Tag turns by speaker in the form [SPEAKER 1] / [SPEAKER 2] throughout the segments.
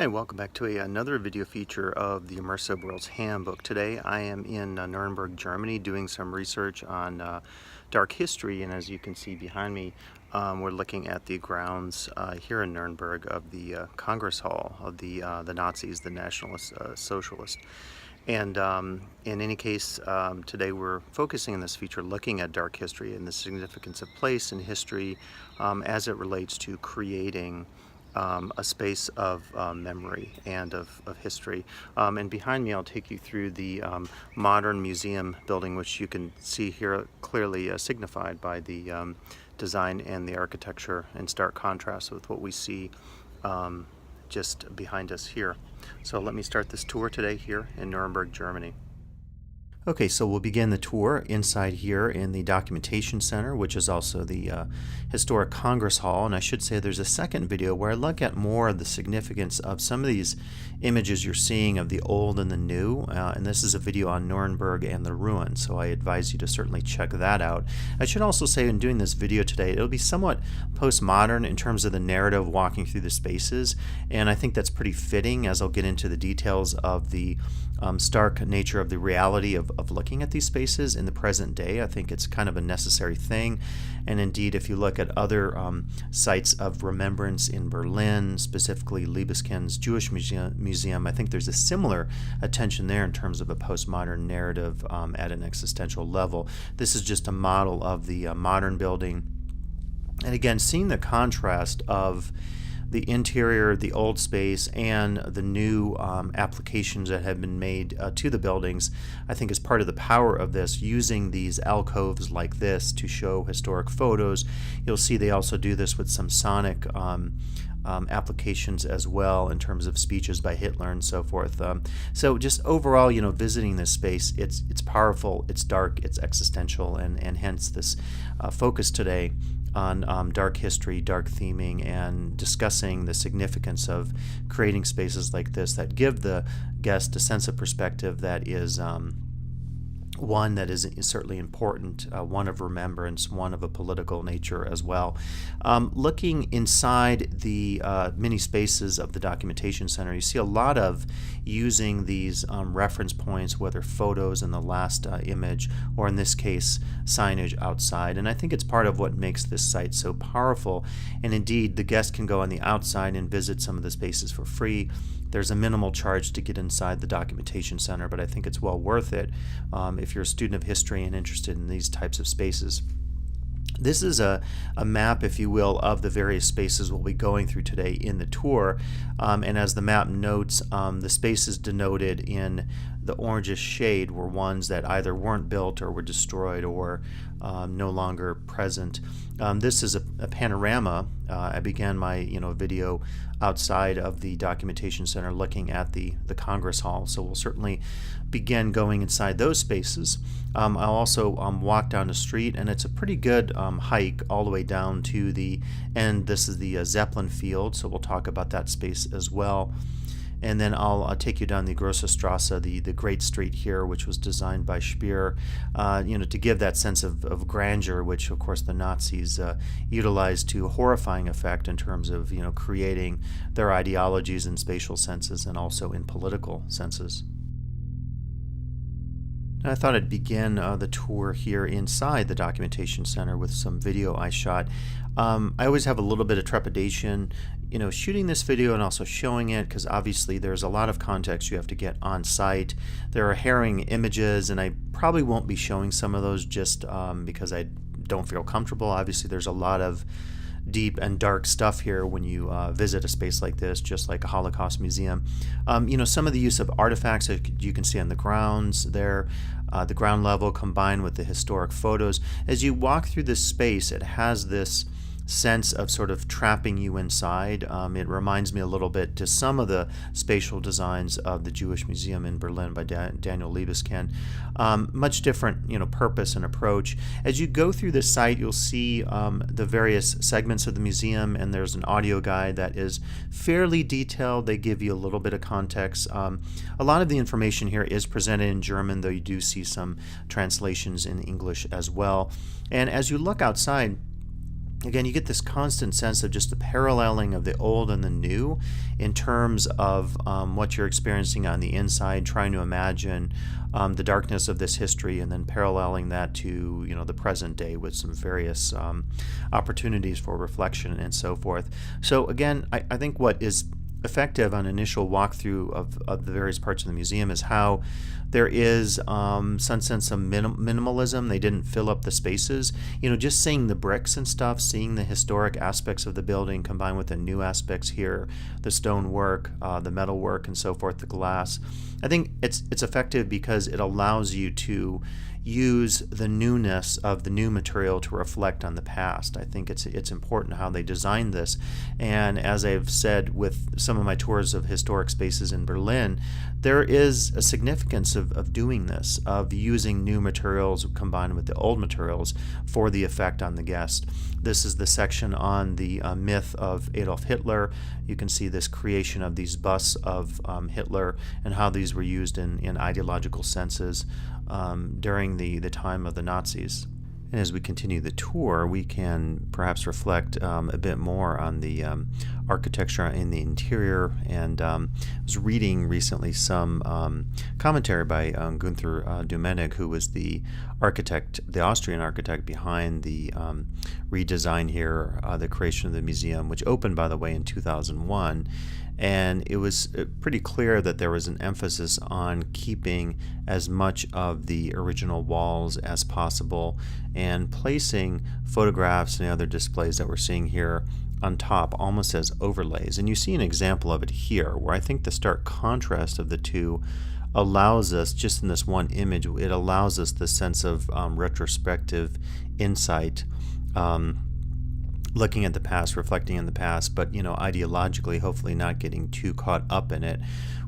[SPEAKER 1] Hi, welcome back to another video feature of the Immersive Worlds Handbook. Today I am in Nuremberg, Germany, doing some research on dark history, and as you can see behind me, we're looking at the grounds here in Nuremberg of the Congress Hall of the Nazis, the Nationalist Socialists. And in any case, today we're focusing in this feature looking at dark history and the significance of place in history as it relates to creating a space of memory and of history. And behind me I'll take you through the modern museum building, which you can see here clearly signified by the design and the architecture in stark contrast with what we see just behind us here. So let me start this tour today here in Nuremberg, Germany. Okay, so we'll begin the tour inside here in the Documentation Center, which is also the Historic Congress Hall. And I should say there's a second video where I look at more of the significance of some of these images you're seeing of the old and the new. And this is a video on Nuremberg and the ruins, so I advise you to certainly check that out. I should also say in doing this video today, it'll be somewhat postmodern in terms of the narrative walking through the spaces. And I think that's pretty fitting as I'll get into the details of the stark nature of the reality of looking at these spaces in the present day. I think it's kind of a necessary thing. And indeed, if you look at other sites of remembrance in Berlin, specifically Liebeskind's Jewish Museum, I think there's a similar attention there in terms of a postmodern narrative at an existential level. This is just a model of the modern building. And again, seeing the contrast of the interior, the old space, and the new applications that have been made to the buildings, I think is part of the power of this, using these alcoves like this to show historic photos. You'll see they also do this with some sonic applications as well in terms of speeches by Hitler and so forth. So just overall, visiting this space, it's powerful, it's dark, it's existential, and hence this focus today on dark history, dark theming, and discussing the significance of creating spaces like this that give the guest a sense of perspective that is one that is certainly important, one of remembrance, one of a political nature as well. Looking inside the many spaces of the Documentation Center, you see a lot of using these reference points, whether photos in the last image, or in this case, signage outside. And I think it's part of what makes this site so powerful. And indeed, the guest can go on the outside and visit some of the spaces for free. There's a minimal charge to get inside the Documentation Center, but I think it's well worth it if you're a student of history and interested in these types of spaces. This is a map, if you will, of the various spaces we'll be going through today in the tour. And as the map notes, the spaces denoted in the orangish shade were ones that either weren't built or were destroyed or no longer present. This is a panorama. I began my video outside of the Documentation Center looking at the Congress Hall, so we'll certainly begin going inside those spaces. I'll also walk down the street, and it's a pretty good hike all the way down to the end. This is the Zeppelin Field, so we'll talk about that space as well. And then I'll take you down the Grosse Strasse, the Great Street here, which was designed by Speer, to give that sense of grandeur, which of course the Nazis utilized to a horrifying effect in terms of creating their ideologies in spatial senses and also in political senses. I thought I'd begin the tour here inside the Documentation Center with some video I shot. I always have a little bit of trepidation, shooting this video and also showing it, because obviously there's a lot of context you have to get on site. There are harrowing images, and I probably won't be showing some of those just because I don't feel comfortable. Obviously there's a lot of deep and dark stuff here when you visit a space like this, just like a Holocaust museum. Some of the use of artifacts that you can see on the grounds there, the ground level combined with the historic photos. As you walk through this space, it has this sense of sort of trapping you inside. It reminds me a little bit to some of the spatial designs of the Jewish Museum in Berlin by Daniel Liebeskind. Much different, purpose and approach. As you go through this site, you'll see the various segments of the museum, and there's an audio guide that is fairly detailed. They give you a little bit of context. A lot of the information here is presented in German, though you do see some translations in English as well. And as you look outside, again, you get this constant sense of just the paralleling of the old and the new in terms of what you're experiencing on the inside, trying to imagine the darkness of this history, and then paralleling that to the present day with some various opportunities for reflection and so forth. So again, I think what is effective on initial walkthrough of the various parts of the museum is how there is some sense of minimalism. They didn't fill up the spaces. Just seeing the bricks and stuff, seeing the historic aspects of the building combined with the new aspects here, the stone work, the metal work, and so forth, the glass. I think it's effective because it allows you to use the newness of the new material to reflect on the past. I think it's important how they designed this, and as I've said with some of my tours of historic spaces in Berlin, there is a significance of doing this, of using new materials combined with the old materials for the effect on the guest. This is the section on the myth of Adolf Hitler. You can see this creation of these busts of Hitler and how these were used in ideological senses during the time of the Nazis. And as we continue the tour, we can perhaps reflect a bit more on the architecture in the interior. And I was reading recently some commentary by Gunther Domenig, who was the architect, the Austrian architect behind the redesign here, the creation of the museum, which opened, by the way, in 2001. And it was pretty clear that there was an emphasis on keeping as much of the original walls as possible and placing photographs and other displays that we're seeing here on top almost as overlays. And you see an example of it here, where I think the stark contrast of the two allows us, just in this one image, it allows us the sense of retrospective insight, looking at the past, reflecting on the past, but ideologically, hopefully not getting too caught up in it,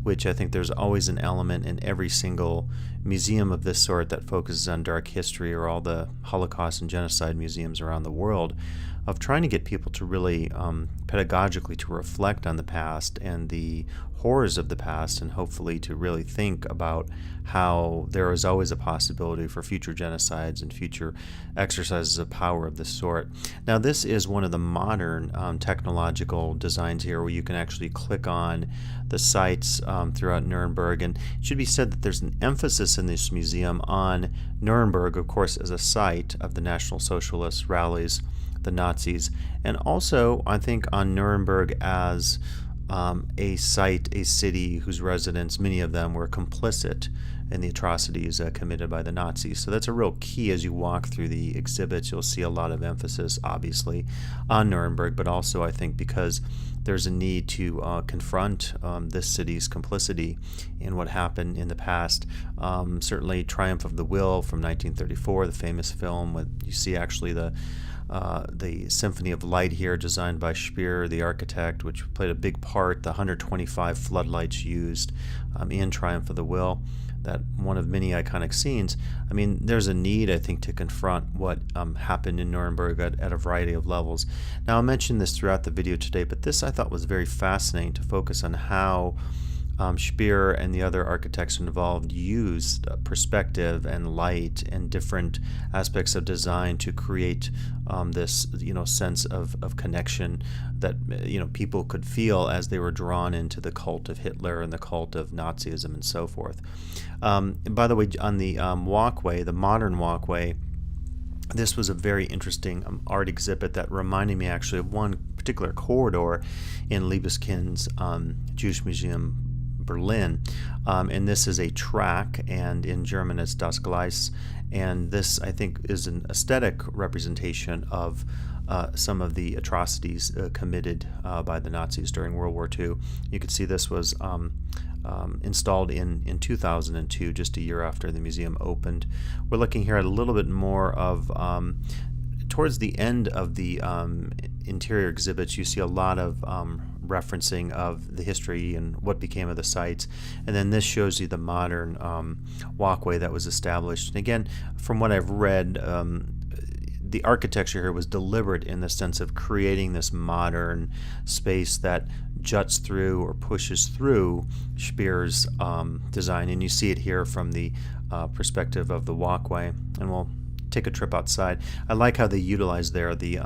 [SPEAKER 1] which I think there's always an element in every single museum of this sort that focuses on dark history, or all the Holocaust and genocide museums around the world, of trying to get people to really pedagogically to reflect on the past and the horrors of the past, and hopefully to really think about how there is always a possibility for future genocides and future exercises of power of this sort. Now, this is one of the modern technological designs here, where you can actually click on the sites throughout Nuremberg. And it should be said that there's an emphasis in this museum on Nuremberg, of course, as a site of the National Socialist rallies, the Nazis, and also I think on Nuremberg as a site, a city whose residents, many of them, were complicit in the atrocities committed by the Nazis. So that's a real key. As you walk through the exhibits, you'll see a lot of emphasis, obviously, on Nuremberg, but also I think because there's a need to confront this city's complicity in what happened in the past. Certainly Triumph of the Will from 1934, the famous film, with you see actually the Symphony of Light here, designed by Speer, the architect, which played a big part, the 125 floodlights used in Triumph of the Will, that one of many iconic scenes. I mean, there's a need, I think, to confront what happened in Nuremberg at a variety of levels. Now, I'll mention this throughout the video today, but this I thought was very fascinating, to focus on how Speer and the other architects involved used perspective and light and different aspects of design to create this sense of connection that people could feel as they were drawn into the cult of Hitler and the cult of Nazism and so forth. By the way, on the walkway, the modern walkway, this was a very interesting art exhibit that reminded me actually of one particular corridor in Liebeskind's Jewish Museum, Berlin, and this is a track, and in German it's Das Gleis, and this I think is an aesthetic representation of some of the atrocities committed by the Nazis during World War II. You can see this was installed in 2002, just a year after the museum opened. We're looking here at a little bit more of towards the end of the interior exhibits. You see a lot of referencing of the history and what became of the sites, and then this shows you the modern walkway that was established. And again, from what I've read, the architecture here was deliberate in the sense of creating this modern space that juts through or pushes through Speer's design, and you see it here from the perspective of the walkway. And we'll take a trip outside. I like how they utilize there the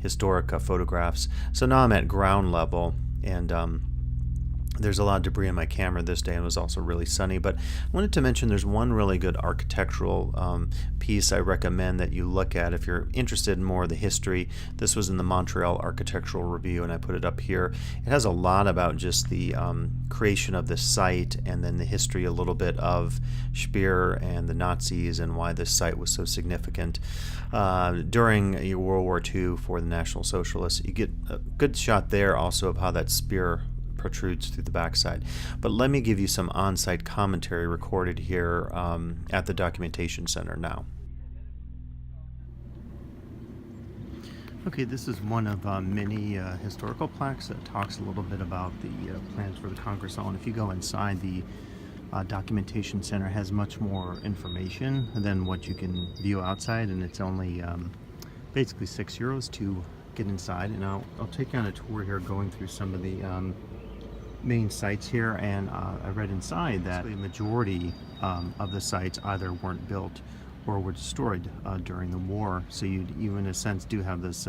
[SPEAKER 1] historic photographs. So now I'm at ground level, and there's a lot of debris in my camera this day, and it was also really sunny. But I wanted to mention there's one really good architectural piece I recommend that you look at if you're interested in more of the history. This was in the Montreal Architectural Review, and I put it up here. It has a lot about just the creation of the site, and then the history a little bit of Speer and the Nazis and why this site was so significant during World War II for the National Socialists. You get a good shot there also of how that Speer protrudes through the backside. But let me give you some on-site commentary recorded here at the Documentation Center now. Okay, this is one of many historical plaques that talks a little bit about the plans for the Congress Hall. And if you go inside, the Documentation Center has much more information than what you can view outside, and it's only basically €6 to get inside. And I'll take you on a tour here going through some of the main sites here, and I read inside that the majority of the sites either weren't built or were destroyed during the war. So you in a sense do have this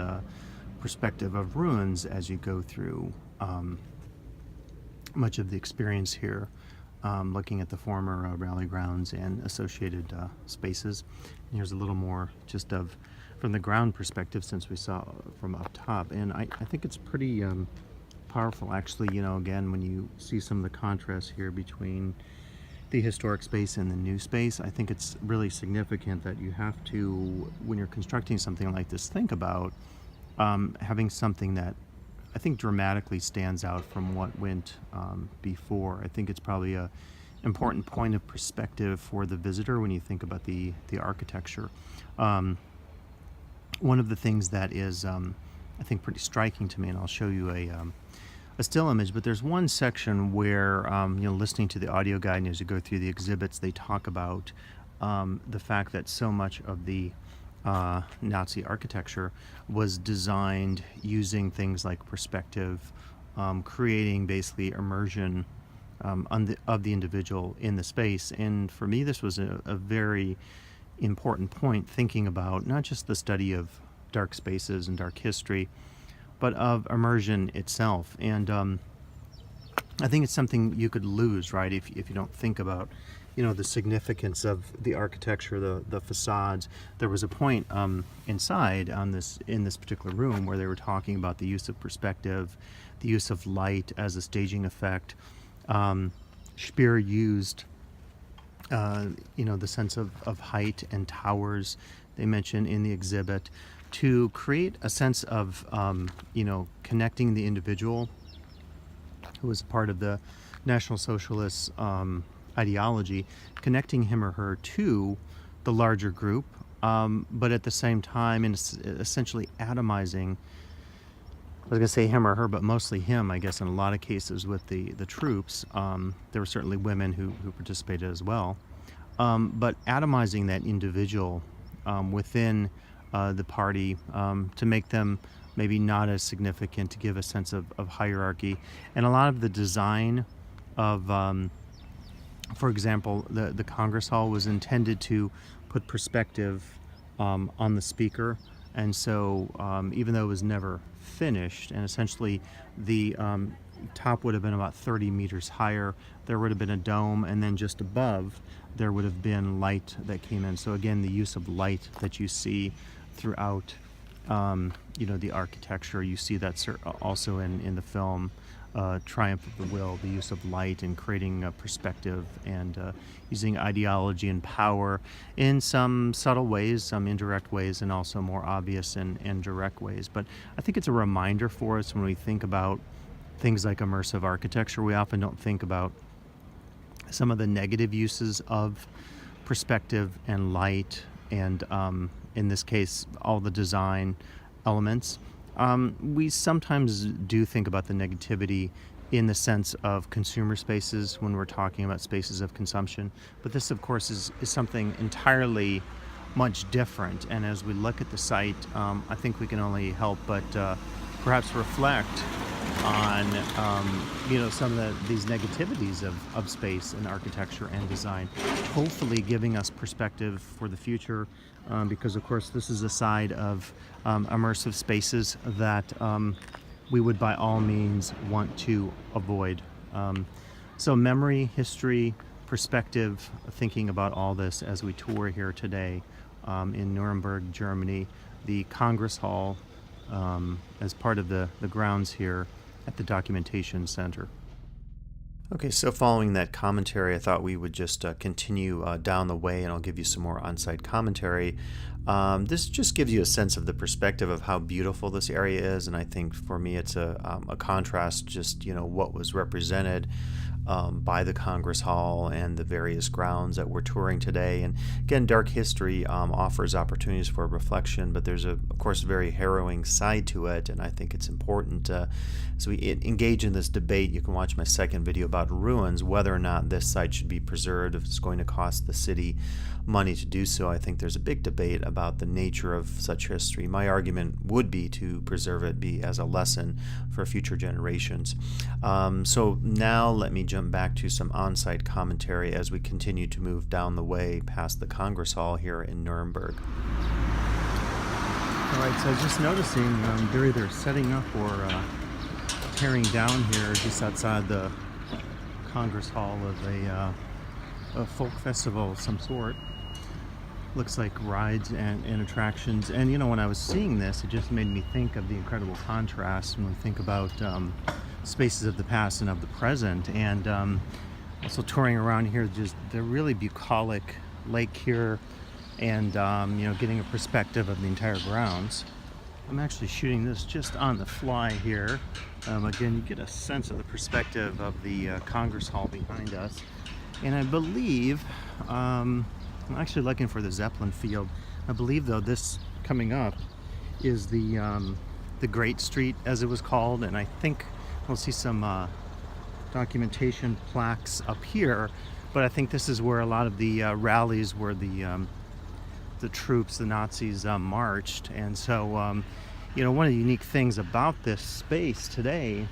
[SPEAKER 1] perspective of ruins as you go through much of the experience here, looking at the former rally grounds and associated spaces. And here's a little more just from the ground perspective, since we saw from up top, and I think it's pretty powerful actually, again, when you see some of the contrast here between the historic space and the new space. I think it's really significant that you have to, when you're constructing something like this, think about having something that I think dramatically stands out from what went before. I think it's probably a important point of perspective for the visitor when you think about the architecture. One of the things that is I think pretty striking to me, and I'll show you a still image, but there's one section where listening to the audio guide, and as you go through the exhibits, they talk about the fact that so much of the Nazi architecture was designed using things like perspective, creating basically immersion of the individual in the space. And for me, this was a very important point, thinking about not just the study of dark spaces and dark history, but of immersion itself. And I think it's something you could lose, right, if you don't think about the significance of the architecture, the facades. There was a point inside in this particular room where they were talking about the use of perspective, the use of light as a staging effect. Speer used the sense of height and towers they mention in the exhibit to create a sense of connecting the individual who was part of the National Socialist ideology, connecting him or her to the larger group, but at the same time, and essentially atomizing, I was going to say him or her, but mostly him, I guess, in a lot of cases with the troops. There were certainly women who participated as well, but atomizing that individual within the party to make them maybe not as significant, to give a sense of hierarchy. And a lot of the design of, for example, the Congress Hall was intended to put perspective on the speaker. And so even though it was never finished, and essentially the top would have been about 30 meters higher, there would have been a dome, and then just above there would have been light that came in. So again, the use of light that you see throughout the architecture, you see that also in the film Triumph of the Will, the use of light and creating a perspective, and using ideology and power in some subtle ways, some indirect ways, and also more obvious and direct ways. But I think it's a reminder for us when we think about things like immersive architecture. We often don't think about some of the negative uses of perspective and light, and in this case, all the design elements. We sometimes do think about the negativity in the sense of consumer spaces when we're talking about spaces of consumption. But this, of course, is something entirely much different. And as we look at the site, I think we can only help but perhaps reflect on some of these negativities of space and architecture and design, hopefully giving us perspective for the future, because of course this is a side of immersive spaces that we would by all means want to avoid. So memory, history, perspective, thinking about all this as we tour here today in Nuremberg, Germany, the Congress Hall, as part of the grounds here at the Documentation Center. Okay, so following that commentary, I thought we would just continue down the way, and I'll give you some more on-site commentary. This just gives you a sense of the perspective of how beautiful this area is, and I think for me it's a contrast, just what was represented by the Congress Hall and the various grounds that we're touring today. And again, dark history offers opportunities for reflection, but there's of course a very harrowing side to it, and I think it's important as we engage in this debate. You can watch my second video about ruins, whether or not this site should be preserved, if it's going to cost the city money to do so. I think there's a big debate about the nature of such history. My argument would be to preserve it, be as a lesson for future generations. So now let me jump back to some on-site commentary as we continue to move down the way past the Congress Hall here in Nuremberg. All right, so just noticing they're either setting up or tearing down here just outside the Congress Hall of a folk festival of some sort. Looks like rides and attractions. And when I was seeing this, it just made me think of the incredible contrast when we think about spaces of the past and of the present. And also touring around here, just the really bucolic lake here, and getting a perspective of the entire grounds. I'm actually shooting this just on the fly here. Again, you get a sense of the perspective of the Congress Hall behind us. And I believe, I'm actually looking for the Zeppelin Field. I believe, though, this coming up is the Great Street, as it was called, and I think we'll see some documentation plaques up here. But I think this is where a lot of the rallies where the troops, the Nazis, marched. And so, one of the unique things about this space today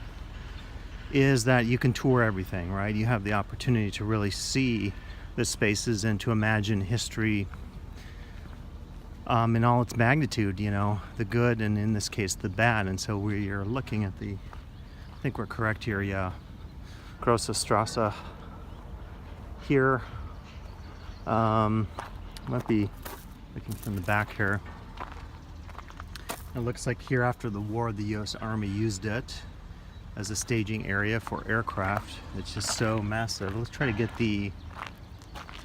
[SPEAKER 1] is that you can tour everything, right? You have the opportunity to really see the spaces and to imagine history in all its magnitude, the good and in this case the bad. And so we are looking at I think we're correct here, yeah, Grosse Strasse here. Might be looking from the back here. It looks like here after the war the U.S. Army used it as a staging area for aircraft. It's just so massive. Let's try to get the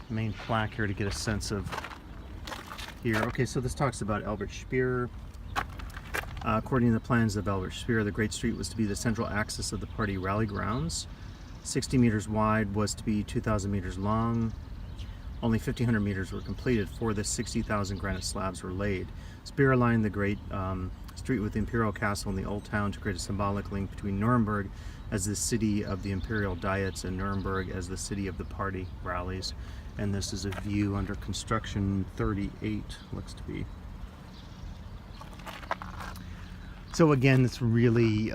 [SPEAKER 1] main plaque here to get a sense of here. Okay, so this talks about Albert Speer. According to the plans of Albert Speer, the Great Street was to be the central axis of the party rally grounds. 60 meters wide, was to be 2,000 meters long. Only 1,500 meters were completed. For the 60,000 granite slabs were laid. Speer aligned the Great Street with the Imperial Castle in the Old Town to create a symbolic link between Nuremberg as the city of the Imperial Diets and Nuremberg as the city of the party rallies. And this is a view under construction 38, looks to be. So again, it's really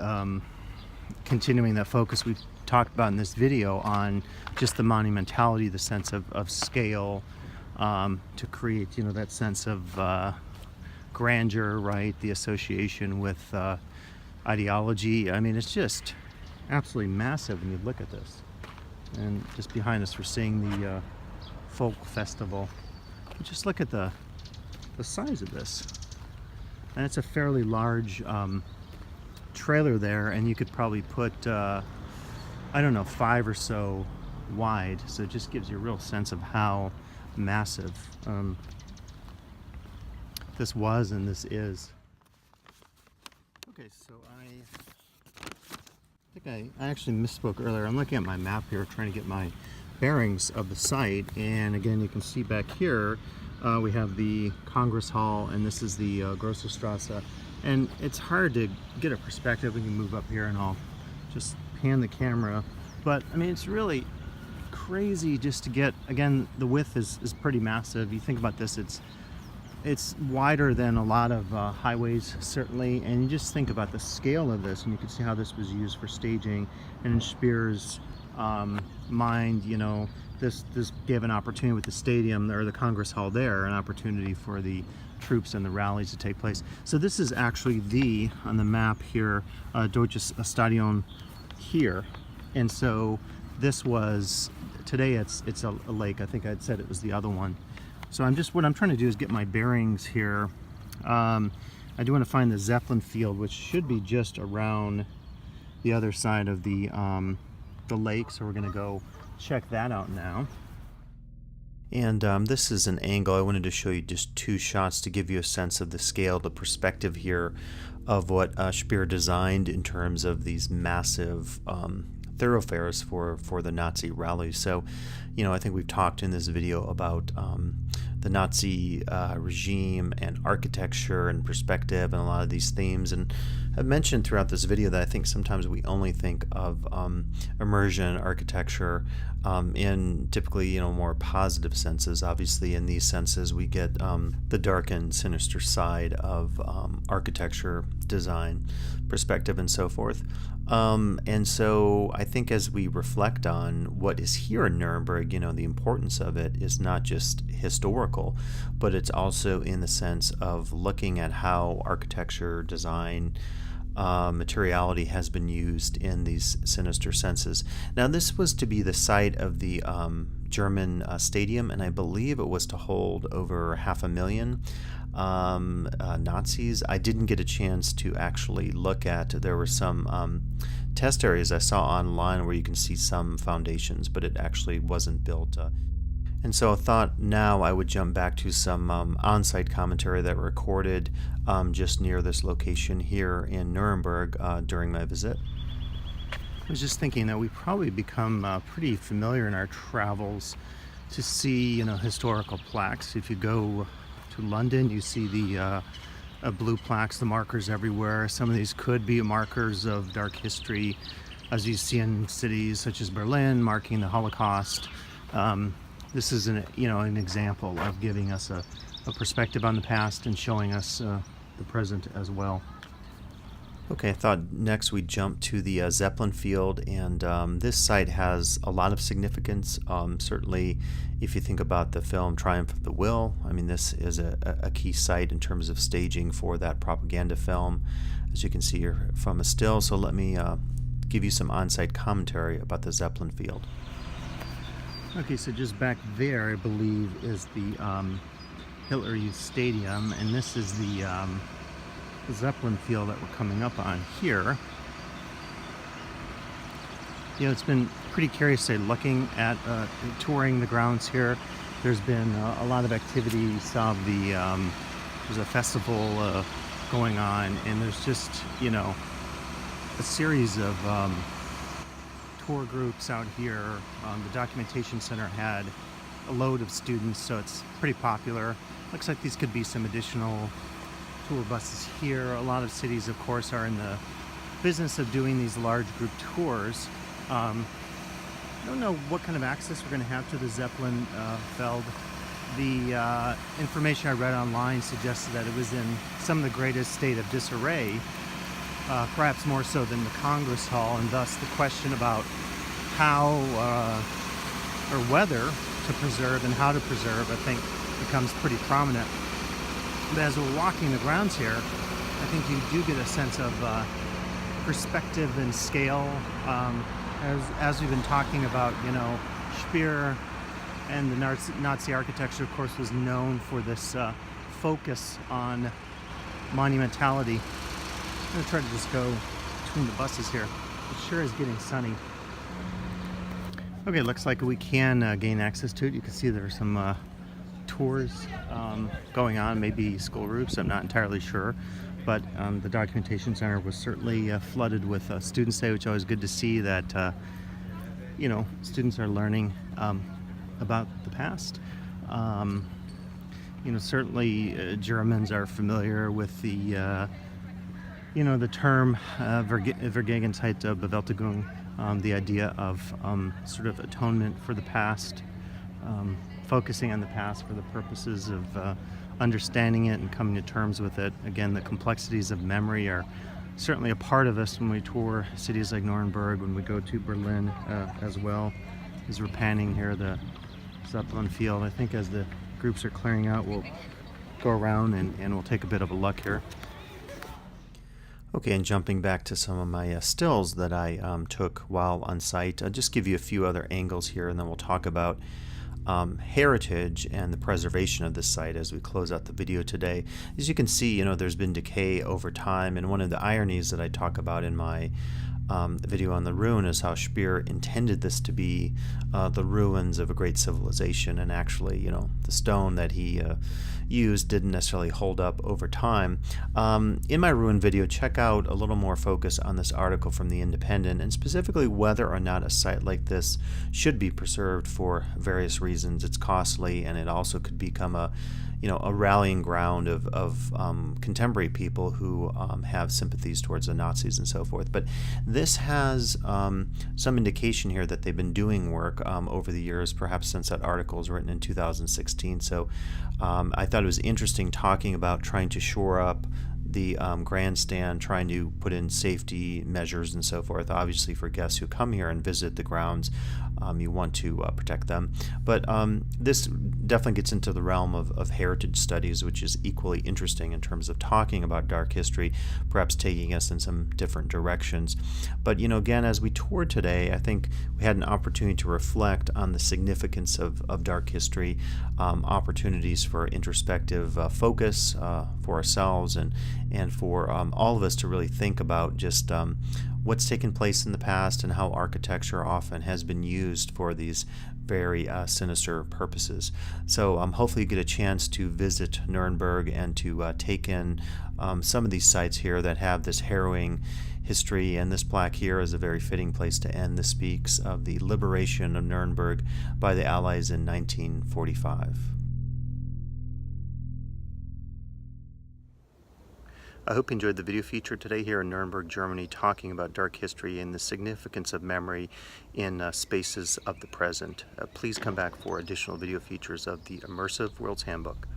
[SPEAKER 1] continuing that focus we've talked about in this video on just the monumentality, the sense of scale, to create, that sense of grandeur, right? The association with ideology. I mean, it's just absolutely massive when you look at this. And just behind us, we're seeing the folk festival. Just look at the size of this. And it's a fairly large trailer there, and you could probably put, I don't know, 5 or so wide. So it just gives you a real sense of how massive this was and this is. Okay, so I think I actually misspoke earlier. I'm looking at my map here, trying to get my bearings of the site, and again, you can see back here we have the Congress Hall, and this is the Grosse Strasse. And it's hard to get a perspective. We can move up here and I'll just pan the camera. But I mean, it's really crazy just to get, again, the width is pretty massive. You think about this, it's it's wider than a lot of highways, certainly, and you just think about the scale of this, and you can see how this was used for staging. And in Speer's mind, you know, this gave an opportunity with the stadium or the Congress Hall there, an opportunity for the troops and the rallies to take place. So this is actually on the map here, Deutsches Stadion here, and so this was, today it's a lake. I think I'd said it was the other one. So what I'm trying to do is get my bearings here. I do want to find the Zeppelin Field, which should be just around the other side of the lake. So we're going to go check that out now. And this is an angle. I wanted to show you just two shots to give you a sense of the scale, the perspective here of what Speer designed in terms of these massive thoroughfares for the Nazi rallies. So, you know, I think we've talked in this video about the Nazi regime and architecture and perspective and a lot of these themes. And I've mentioned throughout this video that I think sometimes we only think of immersion architecture in typically, you know, more positive senses. Obviously, in these senses, we get the dark and sinister side of architecture, design, perspective, and so forth. And so I think as we reflect on what is here in Nuremberg, you know, the importance of it is not just historical, but it's also in the sense of looking at how architecture, design, materiality has been used in these sinister senses. Now, this was to be the site of the German stadium, and I believe it was to hold over 500,000 Nazis. I didn't get a chance to actually look at. There were some test areas I saw online where you can see some foundations, but it actually wasn't built. And so I thought now I would jump back to some on-site commentary that recorded just near this location here in Nuremberg during my visit. I was just thinking that we probably become pretty familiar in our travels to see, you know, historical plaques. If you go to London, you see the blue plaques, the markers everywhere. Some of these could be markers of dark history, as you see in cities such as Berlin, marking the Holocaust. This is an example of giving us a perspective on the past and showing us the present as well. Okay, I thought next we'd jump to the Zeppelin Field, and this site has a lot of significance. Certainly, if you think about the film Triumph of the Will, I mean, this is a key site in terms of staging for that propaganda film, as you can see here from a still. So let me give you some on-site commentary about the Zeppelin Field. Okay, so just back there, I believe, is the Hitler Youth Stadium, and this is the Zeppelin Field that we're coming up on here. You know, it's been pretty curious today looking at touring the grounds here. There's been a lot of activity. There's a festival going on, and there's just, you know, a series of tour groups out here. The documentation center had a load of students, so it's pretty popular. Looks like these could be some additional tour buses here. A lot of cities, of course, are in the business of doing these large group tours. I don't know what kind of access we're going to have to the Zeppelin Field. The information I read online suggested that it was in some of the greatest state of disarray, perhaps more so than the Congress Hall, and thus the question about how or whether to preserve and how to preserve, I think, becomes pretty prominent. But as we're walking the grounds here, I think you do get a sense of perspective and scale. As we've been talking about, you know, Speer and the Nazi architecture, of course, was known for this focus on monumentality. I'm going to try to just go between the buses here. It sure is getting sunny. Okay, looks like we can gain access to it. You can see there are some tours going on, maybe school groups, I'm not entirely sure, but the documentation center was certainly flooded with students today, which is always good to see that you know, students are learning about the past. You know, certainly Germans are familiar with the you know, the term Vergangenheit Bewältigung, the idea of sort of atonement for the past, focusing on the past for the purposes of understanding it and coming to terms with it. Again, the complexities of memory are certainly a part of us when we tour cities like Nuremberg, when we go to Berlin as well. As we're panning here, the Zeppelin Field, I think as the groups are clearing out, we'll go around and we'll take a bit of a look here. Okay, and jumping back to some of my stills that I took while on site, I'll just give you a few other angles here, and then we'll talk about heritage and the preservation of this site as we close out the video today. As you can see, there's been decay over time, and one of the ironies that I talk about in my video on the ruin is how Speer intended this to be the ruins of a great civilization, and actually, the stone that he used didn't necessarily hold up over time. In my ruin video, check out a little more focus on this article from The Independent, and specifically whether or not a site like this should be preserved for various reasons. It's costly, and it also could become a rallying ground of contemporary people who have sympathies towards the Nazis and so forth. But this has some indication here that they've been doing work over the years, perhaps since that article was written in 2016. So I thought it was interesting talking about trying to shore up the grandstand, trying to put in safety measures and so forth. Obviously, for guests who come here and visit the grounds, you want to protect them. But this definitely gets into the realm of heritage studies, which is equally interesting in terms of talking about dark history, perhaps taking us in some different directions. But again, as we toured today, I think we had an opportunity to reflect on the significance of dark history, opportunities for introspective focus for ourselves and for all of us to really think about just what's taken place in the past and how architecture often has been used for these very sinister purposes. So hopefully you get a chance to visit Nuremberg and to take in some of these sites here that have this harrowing history, and this plaque here is a very fitting place to end. This speaks of the liberation of Nuremberg by the Allies in 1945. I hope you enjoyed the video feature today here in Nuremberg, Germany, talking about dark history and the significance of memory in spaces of the present. Please come back for additional video features of the Immersive World's Handbook.